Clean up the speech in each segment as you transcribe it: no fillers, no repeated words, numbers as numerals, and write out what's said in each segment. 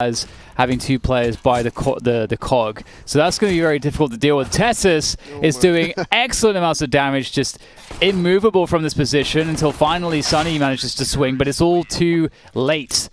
as having two players by the cog. So that's going to be very difficult to deal with. Tessus is doing excellent amounts of damage, just immovable from this position until finally Sunny manages to swing, but it's all too late.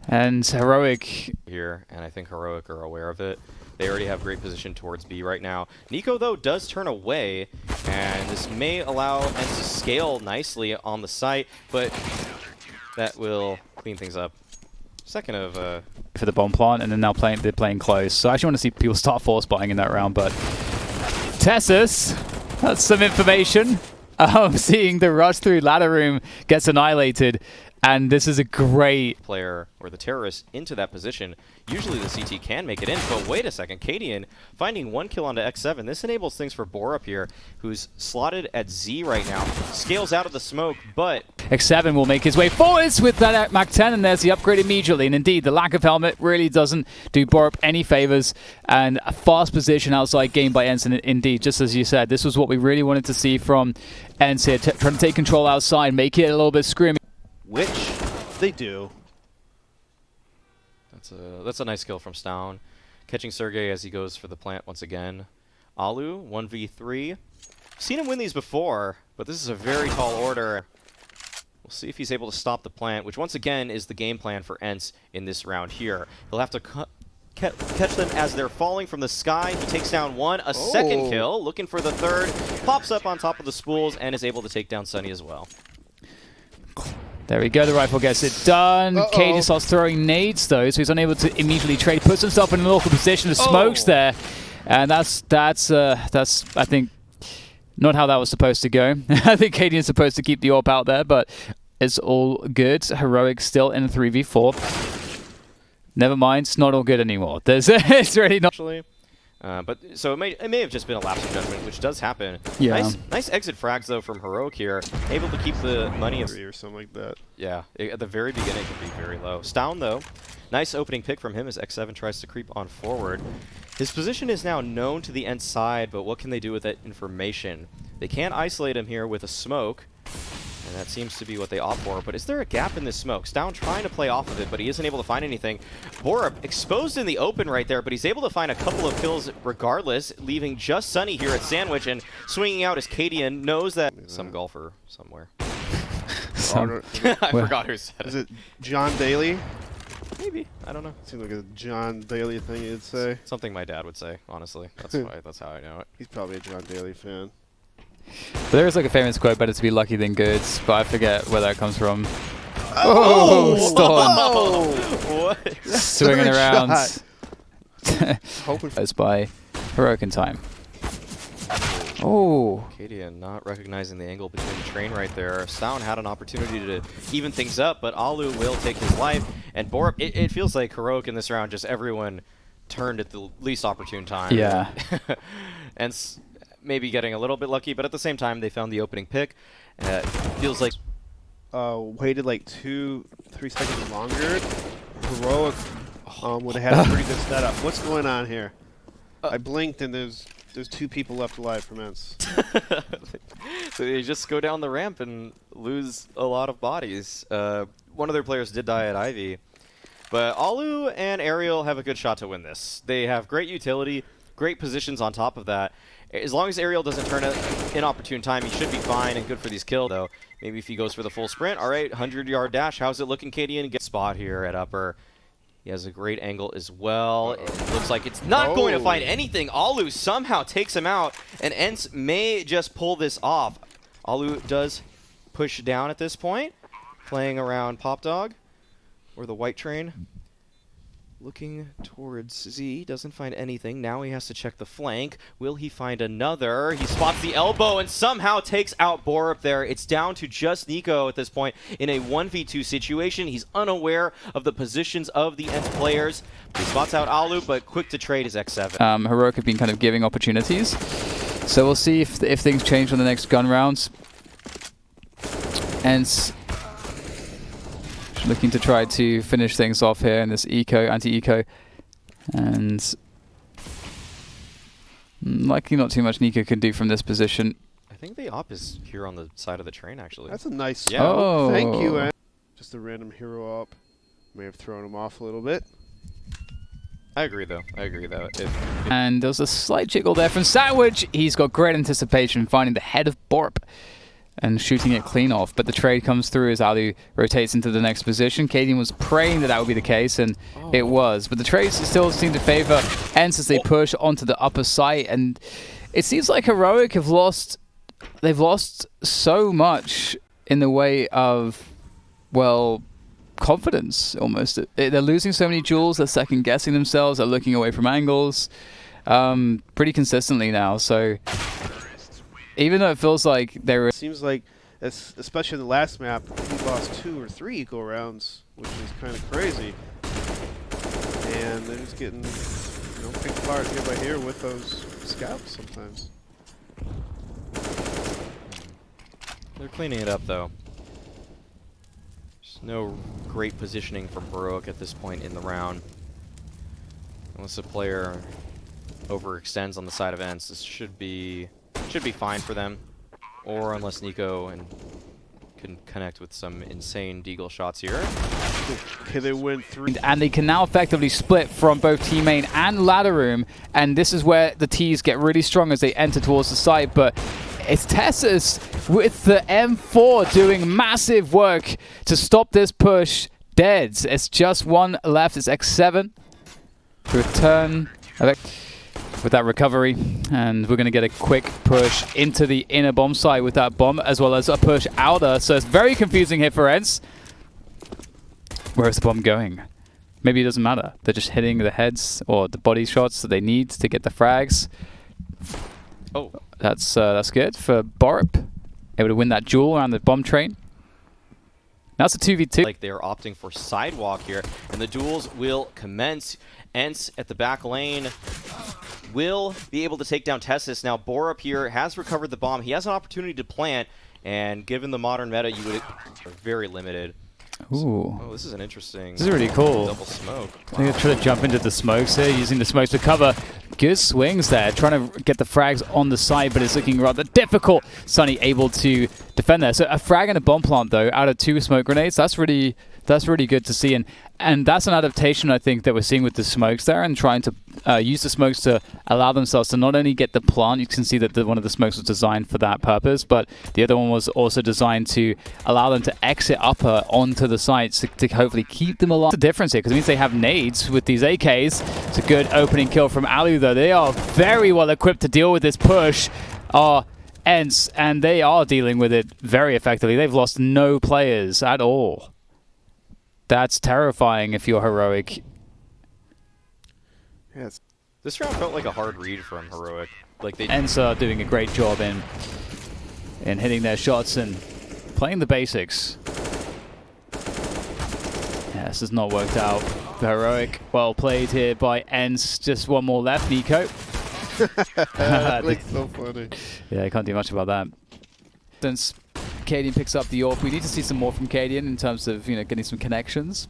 And Heroic here, and I think Heroic are aware of it. They already have great position towards B right now. Nico, though, does turn away, and this may allow ENCE to scale nicely on the site, but that will clean things up. Second of for the bomb plant, and then now they're playing close. So I actually want to see people start force buying in that round, but Tessus, that's some information. Seeing the rush through ladder room gets annihilated. And this is a great player or the terrorist into that position. Usually the CT can make it in, but wait a second. Cadian finding 1 kill onto X7. This enables things for Borup here, who's slotted at Z right now. Scales out of the smoke, but X7 will make his way forwards with that Mach 10, and there's the upgrade immediately. And indeed, the lack of helmet really doesn't do Borup any favors. And a fast position outside game by ENCE. And indeed, just as you said, this was what we really wanted to see from ENCE here, trying to take control outside, make it a little bit screamy. Which they do. That's a nice kill from Stown. Catching Sergej as he goes for the plant once again. Alu, 1v3. Seen him win these before, but this is a very tall order. We'll see if he's able to stop the plant, which once again is the game plan for ENCE in this round here. He'll have to catch them as they're falling from the sky. He takes down one, a second kill, looking for the third. Pops up on top of the spools and is able to take down Sunny as well. There we go, the rifle gets it done. Cadian starts throwing nades though, so he's unable to immediately trade. Puts himself in an awkward position. The smoke's there. And that's I think, not how that was supposed to go. I think Cadian's supposed to keep the AWP out there, but it's all good. Heroic still in a 3v4. Never mind, it's not all good anymore. It's really not. But so it may have just been a lapse of judgment, which does happen. Yeah. Nice exit frags though from Heroic here, able to keep the money or something like that. Yeah, at the very beginning it can be very low. Stown though, nice opening pick from him as X7 tries to creep on forward. His position is now known to the ENCE side, but what can they do with that information? They can't isolate him here with a smoke. And that seems to be what they opt for. But is there a gap in this smoke? Stown trying to play off of it, but he isn't able to find anything. Borup exposed in the open right there, but he's able to find a couple of kills regardless, leaving just Sunny here at Sandwich, and swinging out as Cadian knows that some golfer somewhere. I forgot who said it. Is it John Daly? Maybe. I don't know. Seems like a John Daly thing you'd say. Something my dad would say, honestly. That's how I know it. He's probably a John Daly fan. But there is like a famous quote, better to be lucky than good, but I forget where that comes from. Storm. What? Swinging around. It's by Heroic in time. Oh. Cadian not recognizing the angle between the train right there. Stown had an opportunity to even things up, but Alu will take his life. And Borup, it feels like Heroic in this round, just everyone turned at the least opportune time. Yeah. And maybe getting a little bit lucky, but at the same time, they found the opening pick. Feels like waited like 2-3 seconds longer. Heroic would have had a pretty good setup. What's going on here? I blinked and there's 2 people left alive from ENCE. So they just go down the ramp and lose a lot of bodies. One of their players did die at Ivy. But Alu and Ariel have a good shot to win this. They have great utility, great positions on top of that. As long as Ariel doesn't turn an inopportune time, he should be fine and good for these kills, though. Maybe if he goes for the full sprint. All right, 100-yard dash. How's it looking, Cadian? Get spot here at upper. He has a great angle as well. It looks like it's not going to find anything. Alu somehow takes him out, and ENCE may just pull this off. Alu does push down at this point, playing around Pop Dog or the white train. Looking towards Z, doesn't find anything. Now he has to check the flank. Will he find another? He spots the elbow and somehow takes out Borup there. It's down to just Nico at this point in a 1v2 situation. He's unaware of the positions of the ENCE players. He spots out Alu, but quick to trade is X7. Heroic have been kind of giving opportunities. So we'll see if things change on the next gun rounds. ENCE looking to try to finish things off here in this anti-eco, and likely not too much Nico can do from this position. I think the op is here on the side of the train, actually. That's a nice yeah. Oh, thank you. Just a random hero op. May have thrown him off a little bit. I agree, though. And there was a slight jiggle there from Sandwich. He's got great anticipation, finding the head of Borp and shooting it clean off. But the trade comes through as Alu rotates into the next position. Cadian was praying that that would be the case, and it was. But the trades still seem to favor ENCE as they push onto the upper site. And it seems like Heroic have lost... They've lost so much in the way of, well, confidence, almost. They're losing so many jewels, they're second-guessing themselves, they're looking away from angles pretty consistently now. So even though it feels like they're... It seems like, especially in the last map, we lost 2 or 3 eco rounds, which is kind of crazy. And they're just getting, you know, picked apart here by here with those scouts sometimes. They're cleaning it up, though. There's no great positioning from Heroic at this point in the round. Unless a player overextends on the side of ENCE, this should be fine for them. Or unless Nico can connect with some insane deagle shots here. Okay, they win 3. And they can now effectively split from both Team Main and Ladder Room, and this is where the T's get really strong as they enter towards the site. But it's Tessus with the M4 doing massive work to stop this push dead. It's just one left. It's X7 to return with that recovery, and we're going to get a quick push into the inner bomb site with that bomb, as well as a push outer. So it's very confusing here for ENCE. Where is the bomb going? Maybe it doesn't matter. They're just hitting the heads or the body shots that they need to get the frags. Oh, that's good for Borp. Able to win that duel around the bomb train. That's a 2v2. Like they're opting for sidewalk here, and the duels will commence. ENCE at the back lane will be able to take down Tessus. Now, Borup here has recovered the bomb. He has an opportunity to plant, and given the modern meta, you would are very limited. Ooh. Oh, this is an interesting. This is really cool. Double smoke. I think they're trying to jump into the smokes here, using the smokes to cover. Good swings there, trying to get the frags on the side, but it's looking rather difficult. Sunny able to defend there. So a frag and a bomb plant, though, out of 2 smoke grenades. That's really good to see. And that's an adaptation, I think, that we're seeing with the smokes there, and trying to use the smokes to allow themselves to not only get the plant. You can see that one of the smokes was designed for that purpose, but the other one was also designed to allow them to exit upper onto the sites to hopefully keep them alive. The difference here, because it means they have nades with these AKs. It's a good opening kill from Alu, though. They are very well equipped to deal with this push. ENCE, and they are dealing with it very effectively. They've lost no players at all. That's terrifying if you're Heroic. Yes. This round felt like a hard read from Heroic. Like they ENCE are doing a great job in hitting their shots and playing the basics. Yeah, this has not worked out. Heroic, well played here by ENCE. Just one more left, Nico. That looks so funny. Yeah, I can't do much about that. Since Cadian picks up the AWP, we need to see some more from Cadian in terms of, you know, getting some connections.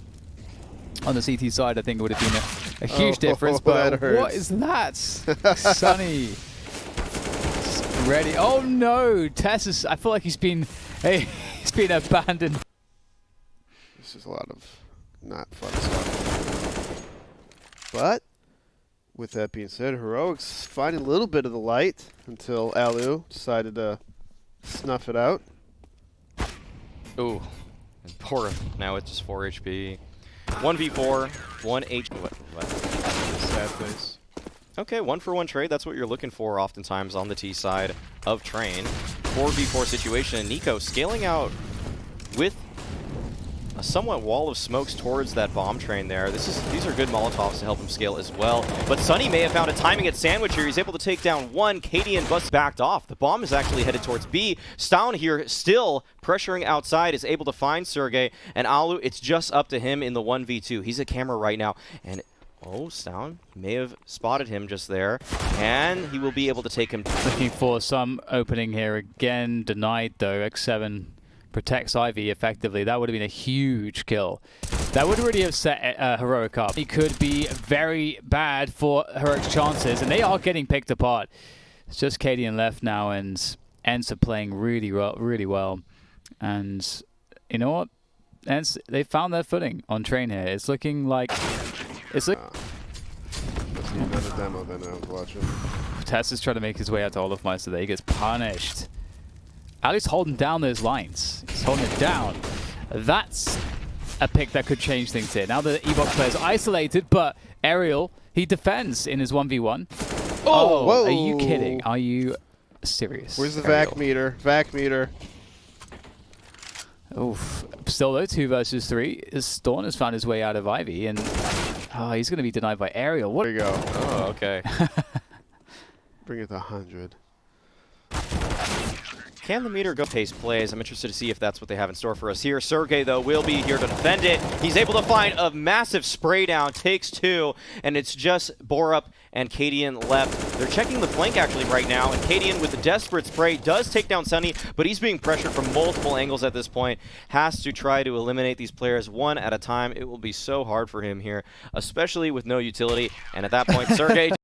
On the CT side, I think it would have been a huge difference, but what is that? Sunny. Ready. Oh no, Tessus, I feel like he's been abandoned. This is a lot of not fun stuff. But with that being said, Heroic's finding a little bit of the light until Alu decided to snuff it out. Ooh. And Borup now with just 4 HP. 1v4, 1 HP. What? Sad face. Okay, 1-for-1 trade. That's what you're looking for oftentimes on the T side of Train. 4v4 situation. Nico scaling out with a somewhat wall of smokes towards that bomb train there. These are good Molotovs to help him scale as well. But Sunny may have found a timing at Sandwich here. He's able to take down one. Cadian Bus backed off. The bomb is actually headed towards B. Stown here still pressuring outside, is able to find Sergej. And Alu, it's just up to him in the 1v2. He's a camera right now. And oh, Stown may have spotted him just there. And he will be able to take him. Looking for some opening here. Again, denied though. X7 protects Ivy effectively. That would have been a huge kill. That would really have set Heroic up. It could be very bad for Heroic's chances, and they are getting picked apart. It's just Cadian left now, and ENCE are playing really well. And you know what? ENCE, they found their footing on Train here. It's looking like... Another demo then I was watching. Tess is trying to make his way out to Olofmeister there. He gets punished. Ali's holding down those lines. He's holding it down. That's a pick that could change things here. Now the Evox player's isolated, but Aerial, he defends in his 1v1. Oh, whoa. Are you kidding? Are you serious? Where's the Aerial? vac meter? Vac meter. Oof. Still though, 2 versus 3. Storm has found his way out of Ivy, and he's going to be denied by Aerial. What? There you go. Oh, okay. Bring it to 100. Can the meter go pace plays? I'm interested to see if that's what they have in store for us here. Sergej, though, will be here to defend it. He's able to find a massive spray down, takes 2, and it's just Borup and Cadian left. They're checking the flank actually right now, and Cadian with the desperate spray does take down Sunny, but he's being pressured from multiple angles at this point. Has to try to eliminate these players one at a time. It will be so hard for him here, especially with no utility. And at that point, Sergej